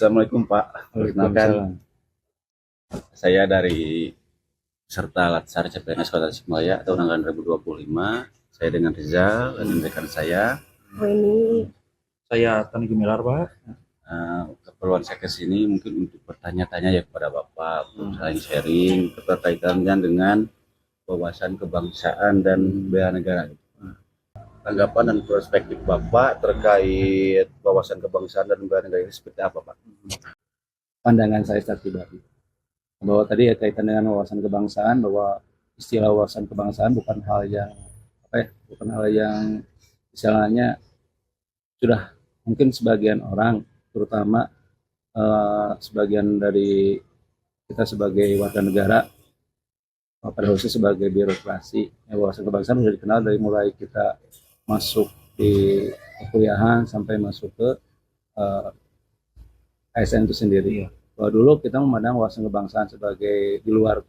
Assalamualaikum Pak. Perkenalkan, saya dari peserta Latsar CPNS Kota Tasikmalaya tahun anggaran 2025. Saya dengan Rizal dan rekan saya. Ini Saya Tani Gemilar, Pak. Keperluan saya ke sini mungkin untuk bertanya-tanya ya kepada Bapak, saling sharing keterkaitannya dengan wawasan kebangsaan dan bela negara. Tanggapan dan perspektif Bapak terkait wawasan kebangsaan dan bela negara ini seperti apa, Pak? Pandangan saya secara pribadi bahwa tadi ya kaitan dengan wawasan kebangsaan, bahwa istilah wawasan kebangsaan bukan hal yang bukan hal yang misalnya sudah mungkin sebagian orang, terutama sebagian dari kita sebagai warga negara, pada khususnya sebagai birokrasi, wawasan kebangsaan sudah dikenal dari mulai kita masuk di kuliahan sampai masuk ke ASN itu sendiri. Bahwa dulu kita memandang wawasan kebangsaan sebagai di luar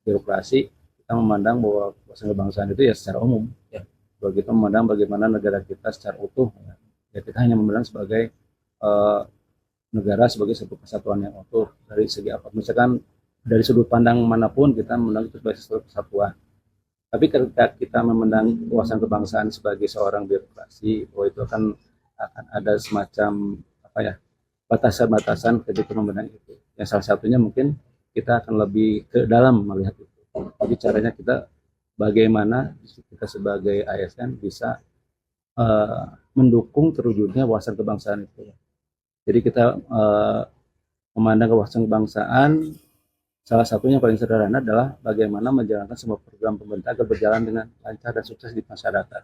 birokrasi, kita memandang bahwa wawasan kebangsaan itu ya secara umum. Bahwa kita memandang bagaimana negara kita secara utuh. Ya kita hanya memandang sebagai negara sebagai sebuah kesatuan yang utuh dari segi apa. Misalkan dari sudut pandang manapun kita memandang itu sebagai sebuah kesatuan. Tapi ketika kita memandang wawasan kebangsaan sebagai seorang birokrasi, bahwa itu akan ada semacam batasan-batasan ketika memandang itu. Yang salah satunya mungkin kita akan lebih ke dalam melihat itu. Jadi caranya kita bagaimana kita sebagai ASN bisa mendukung terwujudnya wawasan kebangsaan itu. Jadi kita memandang wawasan kebangsaan, salah satunya paling sederhana adalah bagaimana menjalankan semua program pemerintah agar berjalan dengan lancar dan sukses di masyarakat.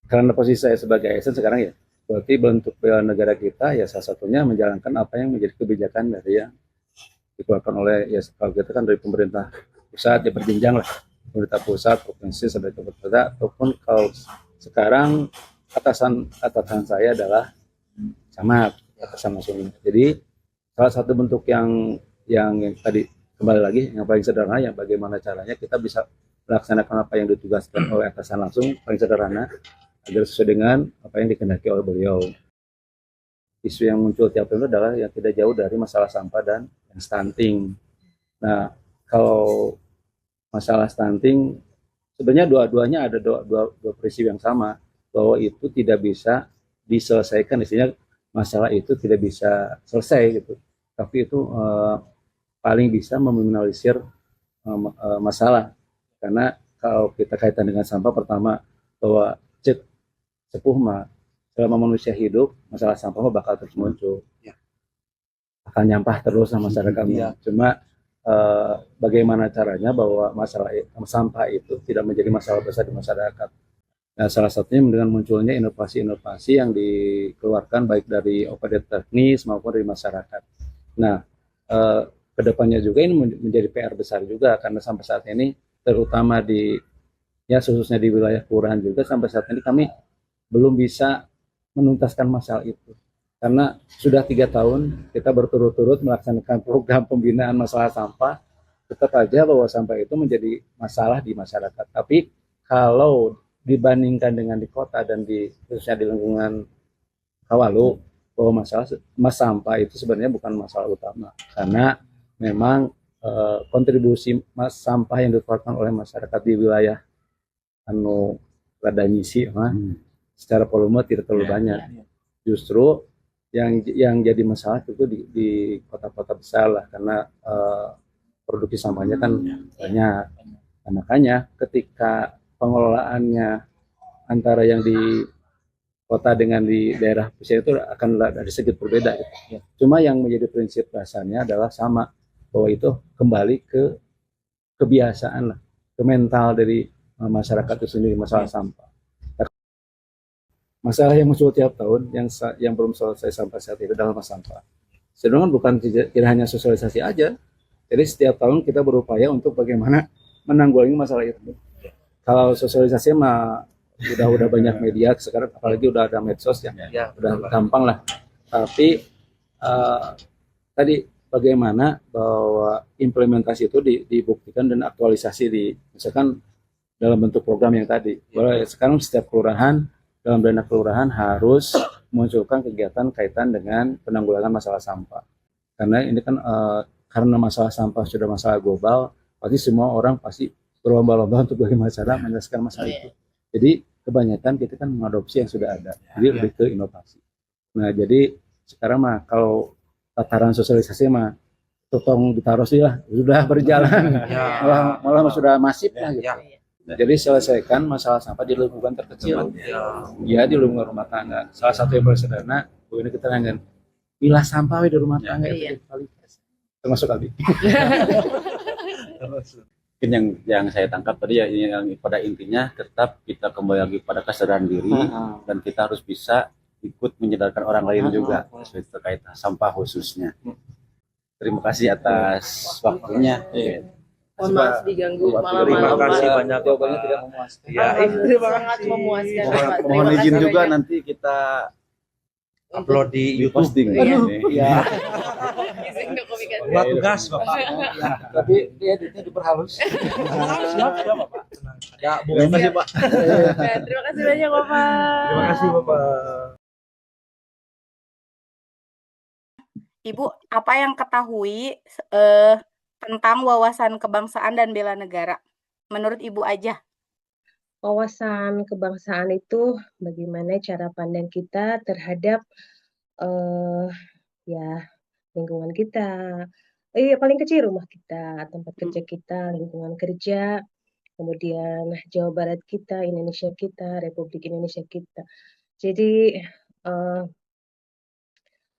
Karena posisi saya sebagai ASN sekarang ya, berarti bentuk bela negara kita ya salah satunya menjalankan apa yang menjadi kebijakan dari yang dikeluarkan oleh ya kalau kita kan dari pemerintah pusat ya berjenjang lah, pemerintah pusat, provinsi sampai ke kota, ataupun kalau sekarang atasan saya adalah camat, atasan langsung. Jadi salah satu bentuk yang tadi kembali lagi yang paling sederhana, yang bagaimana caranya kita bisa melaksanakan apa yang ditugaskan oleh atasan langsung paling sederhana agar sesuai dengan apa yang dikehendaki oleh beliau. Isu yang muncul tiap tahun adalah yang tidak jauh dari masalah sampah dan stunting. Nah, kalau masalah stunting sebenarnya dua-duanya ada dua peristiwa yang sama, bahwa itu tidak bisa diselesaikan, istilahnya masalah itu tidak bisa selesai gitu. Tapi itu paling bisa meminimalisir masalah, karena kalau kita kaitan dengan sampah, pertama bahwa sepuh mah selama manusia hidup masalah sampah bakal terus muncul, akan nyampah terus sama masyarakatnya. Cuma bagaimana caranya bahwa masalah sampah itu tidak menjadi masalah besar di masyarakat. Nah, salah satunya dengan munculnya inovasi-inovasi yang dikeluarkan baik dari operator teknis maupun dari masyarakat. Nah, kedepannya juga ini menjadi PR besar juga, karena sampai saat ini terutama khususnya di wilayah kelurahan juga sampai saat ini kami belum bisa menuntaskan masalah itu, karena sudah 3 tahun kita berturut-turut melaksanakan program pembinaan masalah sampah, tetap aja bahwa sampah itu menjadi masalah di masyarakat. Tapi kalau dibandingkan dengan di kota dan khususnya di lingkungan Kawalu, bahwa masalah sampah itu sebenarnya bukan masalah utama, karena memang kontribusi sampah yang dikeluarkan oleh masyarakat di wilayah rada nyisi secara volume tidak terlalu banyak. Justru yang jadi masalah itu di kota-kota besar lah, karena produksi sampahnya kan banyak. Nah, makanya ketika pengelolaannya antara yang di kota dengan di daerah pesisir itu akan ada sedikit berbeda gitu. Cuma yang menjadi prinsip dasarnya adalah sama, bahwa itu kembali ke kebiasaan lah, ke mental dari masyarakat itu sendiri, masalah sampah. Masalah yang muncul tiap tahun yang belum selesai sampai saat ini adalah masalah sampah. Sedangkan bukan tidak hanya sosialisasi aja, jadi setiap tahun kita berupaya untuk bagaimana menanggulangi masalah itu. Kalau sosialisasi mah udah banyak media sekarang, apalagi udah ada medsos ya, Ya, udah gampang lah. Tapi tadi bagaimana bahwa implementasi itu dibuktikan dan aktualisasi di misalkan dalam bentuk program yang tadi. Bahwa sekarang setiap kelurahan dalam dana kelurahan harus menunjukkan kegiatan kaitan dengan penanggulangan masalah sampah. Karena ini kan karena masalah sampah sudah masalah global, pasti semua orang pasti berlomba-lomba untuk bagaimana cara menyelesaikan masalah itu. Jadi kebanyakan kita kan mengadopsi yang sudah ada, jadi lebih ke inovasi. Nah, jadi sekarang mah kalau tataran sosialisasi mah totong ditaruh sih lah, sudah berjalan, malah sudah masif lah gitu. Jadi selesaikan masalah sampah di lingkungan terkecil, ya di lingkungan rumah tangga. Salah satu yang paling sederhana, Bu ini kita ngangin pilah sampah di rumah tangga itu termasuk Abi. Mungkin yang saya tangkap tadi ya, yang pada intinya tetap kita kembali lagi pada kesadaran diri dan kita harus bisa ikut menyadarkan orang lain juga terkait sampah khususnya. Terima kasih atas waktunya. Mohon maaf diganggu Terima malam-malam. kasih banyak, Jawabannya Bapak. tidak memuaskan. Ya, Sangat memuaskan. Pak. Mohon Terima izin kasih juga banyak. nanti kita upload di di YouTube. posting. Iya. Izin dokumentasi. Buat tugas, Bapak. Tapi dia editnya diperhalus. Siap, Bapak. Tenang. Ya, Bu. Terima kasih Pak. Ya, terima kasih banyak Bapak. Terima kasih, Bapak. Ibu, apa yang ketahui tentang wawasan kebangsaan dan bela negara? Menurut Ibu aja. Wawasan kebangsaan itu bagaimana cara pandang kita terhadap ya lingkungan kita, paling kecil rumah kita, tempat kerja kita, lingkungan kerja, kemudian Jawa Barat kita, Indonesia kita, Republik Indonesia kita. Jadi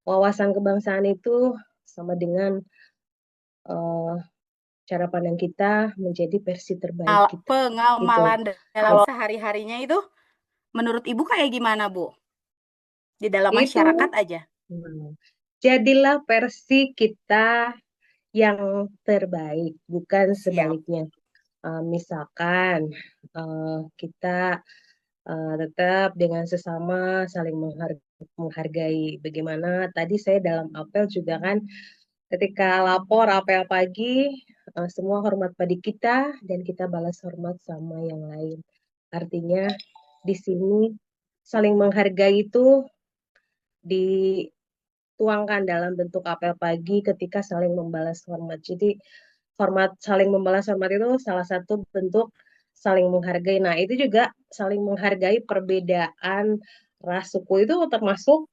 wawasan kebangsaan itu sama dengan cara pandang kita menjadi versi terbaik kita. Pengamalan dalam sehari-harinya itu menurut Ibu kayak gimana, Bu? Di dalam masyarakat aja. Jadilah versi kita yang terbaik, bukan sebaliknya. Misalkan kita tetap dengan sesama saling menghargai. Bagaimana tadi saya dalam apel juga kan, ketika lapor apel pagi, semua hormat pada kita dan kita balas hormat sama yang lain. Artinya di sini saling menghargai itu dituangkan dalam bentuk apel pagi ketika saling membalas hormat. Jadi saling membalas hormat itu salah satu bentuk saling menghargai. Nah, itu juga saling menghargai perbedaan ras suku itu termasuk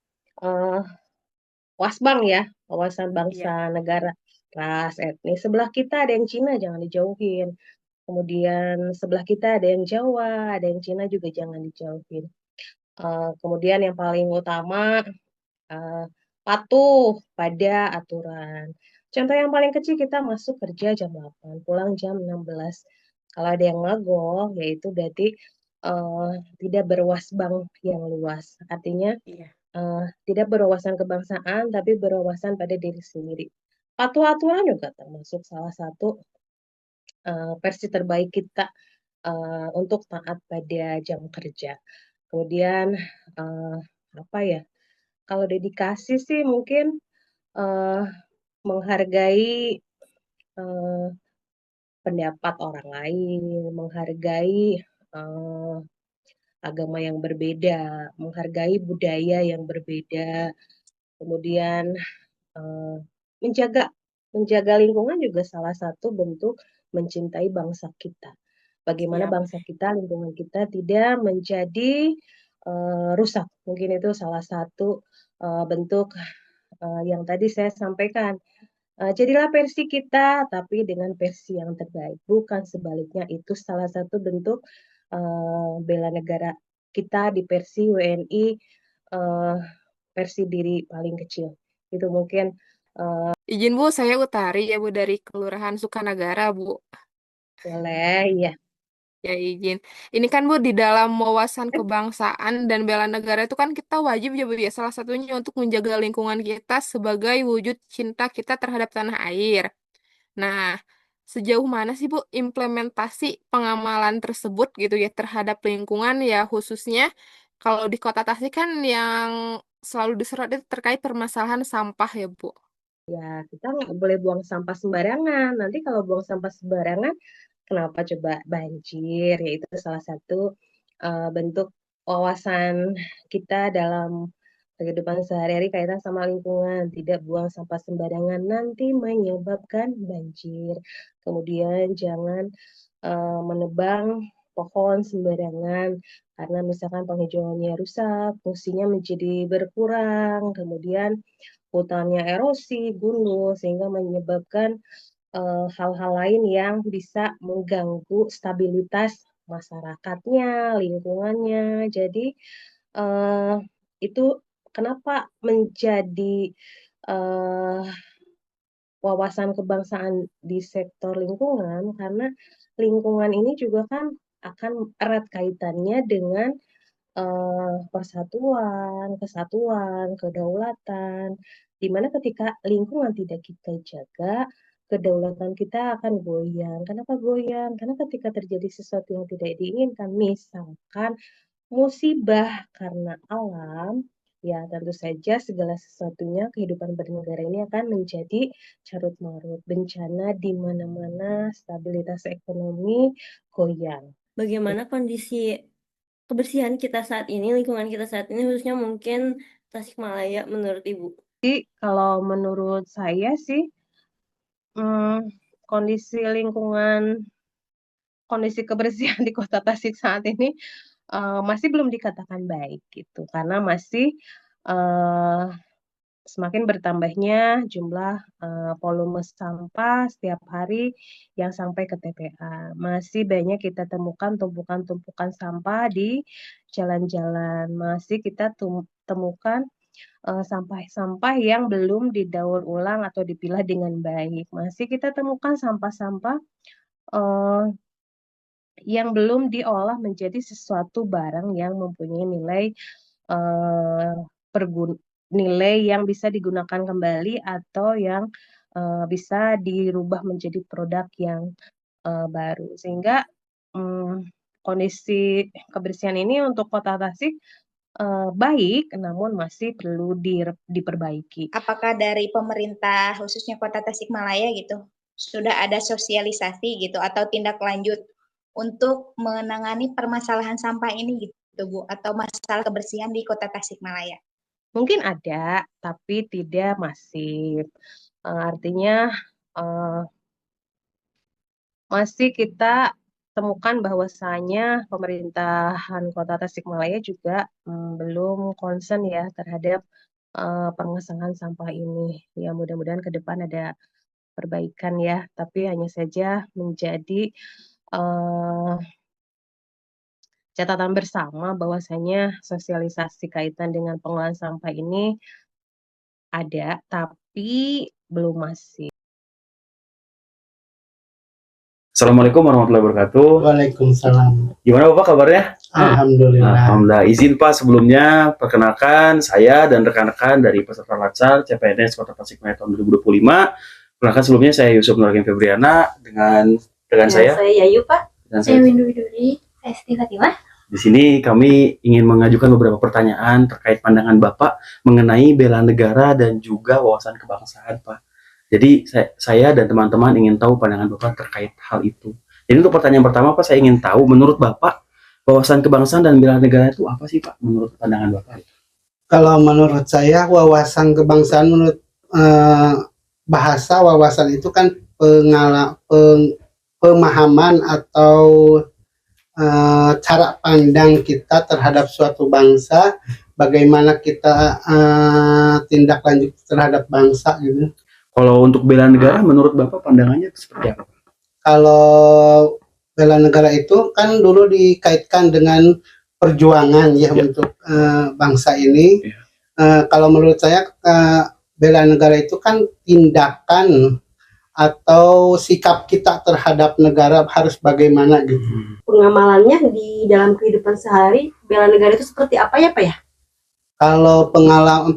wasbang ya, wawasan bangsa negara, ras, etnis. Sebelah kita ada yang Cina, jangan dijauhin. Kemudian sebelah kita ada yang Jawa, ada yang Cina juga jangan dijauhin. Kemudian yang paling utama patuh pada aturan. Contoh yang paling kecil, kita masuk kerja jam 8, pulang jam 16. Kalau ada yang ngagong, yaitu berarti tidak berwasbang yang luas. Artinya tidak berwawasan kebangsaan, tapi berwawasan pada diri sendiri. Patuh aturan juga termasuk salah satu versi terbaik kita untuk taat pada jam kerja. Kemudian apa ya? Kalau dedikasi sih mungkin menghargai pendapat orang lain, menghargai agama yang berbeda, menghargai budaya yang berbeda, kemudian menjaga lingkungan juga salah satu bentuk mencintai bangsa kita. Bagaimana bangsa kita, lingkungan kita tidak menjadi rusak. Mungkin itu salah satu bentuk yang tadi saya sampaikan. Jadilah versi kita, tapi dengan versi yang terbaik. Bukan sebaliknya, itu salah satu bentuk bela negara kita di versi WNI versi diri paling kecil. Itu mungkin. Izin Bu, saya Utari ya Bu dari Kelurahan Sukanagara Bu. Boleh, ya. Ya izin. Ini kan Bu di dalam wawasan kebangsaan dan bela negara itu kan kita wajib ya Bu ya, salah satunya untuk menjaga lingkungan kita sebagai wujud cinta kita terhadap tanah air. Nah, sejauh mana sih Bu implementasi pengamalan tersebut gitu ya terhadap lingkungan ya khususnya kalau di Kota Tasik kan yang selalu disorot itu terkait permasalahan sampah ya Bu. Ya, kita nggak boleh buang sampah sembarangan. Nanti kalau buang sampah sembarangan, kenapa coba banjir? Yaitu salah satu bentuk wawasan kita dalam kehidupan sehari-hari kaitan sama lingkungan. Tidak buang sampah sembarangan nanti menyebabkan banjir. Kemudian jangan menebang pohon sembarangan karena misalkan penghijauannya rusak, fungsinya menjadi berkurang. Kemudian hutannya erosi, gundul, sehingga menyebabkan hal-hal lain yang bisa mengganggu stabilitas masyarakatnya, lingkungannya. Jadi eh, itu kenapa menjadi eh, wawasan kebangsaan di sektor lingkungan, karena lingkungan ini juga kan akan erat kaitannya dengan persatuan, kesatuan, kedaulatan, di mana ketika lingkungan tidak kita jaga, kedaulatan kita akan goyang. Kenapa goyang? Karena ketika terjadi sesuatu yang tidak diinginkan, misalkan musibah karena alam, ya tentu saja segala sesuatunya kehidupan bernegara ini akan menjadi carut marut. Bencana di mana-mana, stabilitas ekonomi goyang. Bagaimana kondisi kebersihan kita saat ini, lingkungan kita saat ini, khususnya mungkin Tasikmalaya menurut Ibu? Kalau menurut saya sih, kondisi lingkungan, kondisi kebersihan di Kota Tasik saat ini masih belum dikatakan baik gitu, karena masih eh, semakin bertambahnya jumlah volume sampah setiap hari yang sampai ke TPA. Masih banyak kita temukan tumpukan-tumpukan sampah di jalan-jalan. Masih kita temukan sampah-sampah yang belum didaur ulang atau dipilah dengan baik. Masih kita temukan sampah-sampah eh, yang belum diolah menjadi sesuatu barang yang mempunyai nilai eh, nilai yang bisa digunakan kembali atau yang bisa dirubah menjadi produk yang baru. Sehingga kondisi kebersihan ini untuk Kota Tasik baik, namun masih perlu diperbaiki. Apakah dari pemerintah khususnya Kota Tasikmalaya gitu sudah ada sosialisasi gitu atau tindak lanjut untuk menangani permasalahan sampah ini gitu Bu, atau masalah kebersihan di Kota Tasikmalaya? Mungkin ada, tapi tidak masif. Artinya masih kita temukan bahwasanya pemerintahan Kota Tasikmalaya juga belum concern ya terhadap permasalahan sampah ini. Ya mudah-mudahan ke depan ada perbaikan ya, tapi hanya saja menjadi catatan bersama bahwasanya sosialisasi kaitan dengan pengolahan sampah ini ada, tapi belum masif. Assalamualaikum warahmatullahi wabarakatuh. Waalaikumsalam. Gimana Bapak kabarnya? Alhamdulillah. Alhamdulillah. Izin Pak sebelumnya perkenalkan saya dan rekan-rekan dari peserta Latsar CPNS Kota Tasikmalaya tahun 2025. Perkenalkan sebelumnya saya Yusuf Nurhakim Febriana dengan saya. Saya Yayu Pak. Dan Saya Windu Widuri. Saya Siti Fatimah. Di sini kami ingin mengajukan beberapa pertanyaan terkait pandangan Bapak mengenai bela negara dan juga wawasan kebangsaan, Pak. Jadi saya dan teman-teman ingin tahu pandangan Bapak terkait hal itu. Jadi untuk pertanyaan pertama, Pak, saya ingin tahu menurut Bapak wawasan kebangsaan dan bela negara itu apa sih, Pak? Menurut pandangan Bapak? Kalau menurut saya wawasan kebangsaan menurut bahasa wawasan itu kan pemahaman atau cara pandang kita terhadap suatu bangsa, bagaimana kita tindak lanjut terhadap bangsa gitu. Kalau untuk bela negara, menurut Bapak pandangannya seperti apa? Kalau bela negara itu kan dulu dikaitkan dengan perjuangan ya untuk bangsa ini. Kalau menurut saya bela negara itu kan tindakan atau sikap kita terhadap negara harus bagaimana gitu. Pengamalannya di dalam kehidupan sehari, bela negara itu seperti apa ya Pak ya? Kalau pengamalan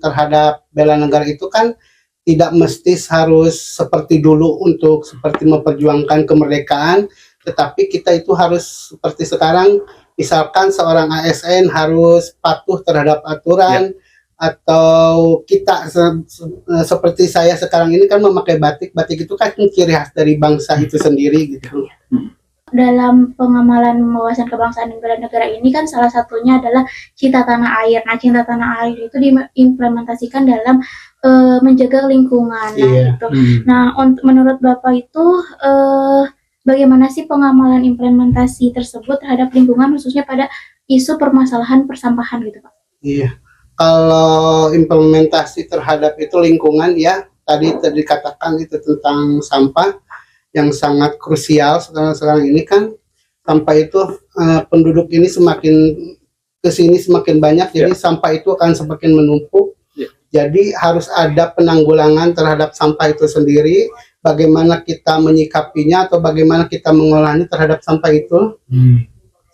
terhadap bela negara itu kan tidak mesti harus seperti dulu untuk seperti memperjuangkan kemerdekaan, tetapi kita itu harus seperti sekarang, misalkan seorang ASN harus patuh terhadap aturan, atau kita seperti saya sekarang ini kan memakai batik. Batik itu kan ciri khas dari bangsa itu sendiri gitu. Dalam pengamalan wawasan kebangsaan dan bela negara ini kan salah satunya adalah cinta tanah air. Nah, cinta tanah air itu diimplementasikan dalam menjaga lingkungan. Nah, gitu. Nah, menurut Bapak itu bagaimana sih pengamalan implementasi tersebut terhadap lingkungan, khususnya pada isu permasalahan persampahan gitu, Pak? Iya. Kalau implementasi terhadap itu lingkungan, ya tadi dikatakan itu tentang sampah yang sangat krusial sekarang ini kan. Sampah itu penduduk ini semakin kesini semakin banyak, jadi sampah itu akan semakin menumpuk. Jadi harus ada penanggulangan terhadap sampah itu sendiri, bagaimana kita menyikapinya atau bagaimana kita mengolahnya terhadap sampah itu.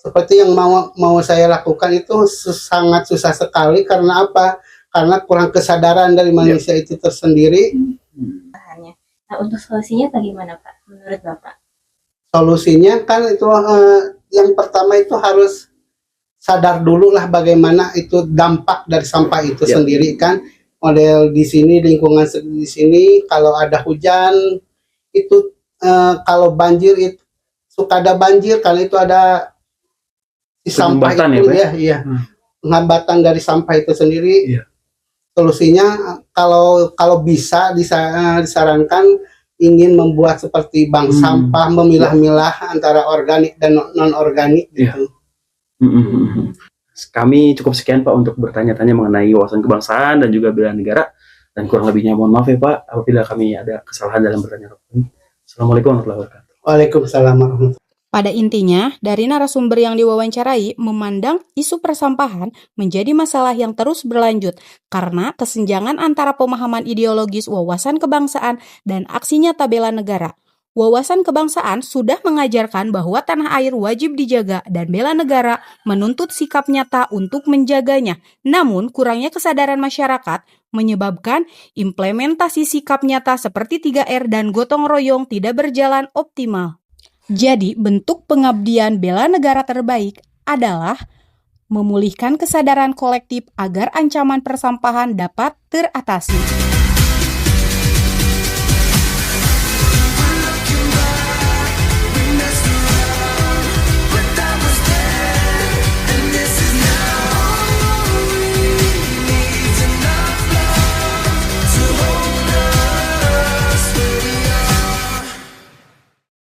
Seperti yang mau saya lakukan itu sangat susah sekali. Karena apa? Karena kurang kesadaran dari manusia itu tersendiri. Nah, untuk solusinya bagaimana, Pak, menurut Bapak? Solusinya kan itu yang pertama itu harus sadar dulu lah bagaimana itu dampak dari sampah itu sendiri kan. Model di sini, lingkungan di sini, kalau ada hujan itu kalau banjir itu suka ada banjir karena itu ada sampah itu penghambatan dari sampah itu sendiri. Solusinya kalau bisa disarankan ingin membuat seperti bank sampah, memilah-milah antara organik dan non organik gitu. Kami cukup sekian Pak untuk bertanya-tanya mengenai wawasan kebangsaan dan juga bela negara, dan kurang lebihnya mohon maaf ya Pak apabila kami ada kesalahan dalam bertanya. Assalamualaikum warahmatullahi wabarakatuh. Waalaikumsalam warahmatullahi wabarakatuh. Pada intinya, dari narasumber yang diwawancarai memandang isu persampahan menjadi masalah yang terus berlanjut karena kesenjangan antara pemahaman ideologis wawasan kebangsaan dan aksi nyata bela negara. Wawasan kebangsaan sudah mengajarkan bahwa tanah air wajib dijaga dan bela negara menuntut sikap nyata untuk menjaganya. Namun, kurangnya kesadaran masyarakat menyebabkan implementasi sikap nyata seperti 3R dan gotong royong tidak berjalan optimal. Jadi, bentuk pengabdian bela negara terbaik adalah memulihkan kesadaran kolektif agar ancaman persampahan dapat teratasi.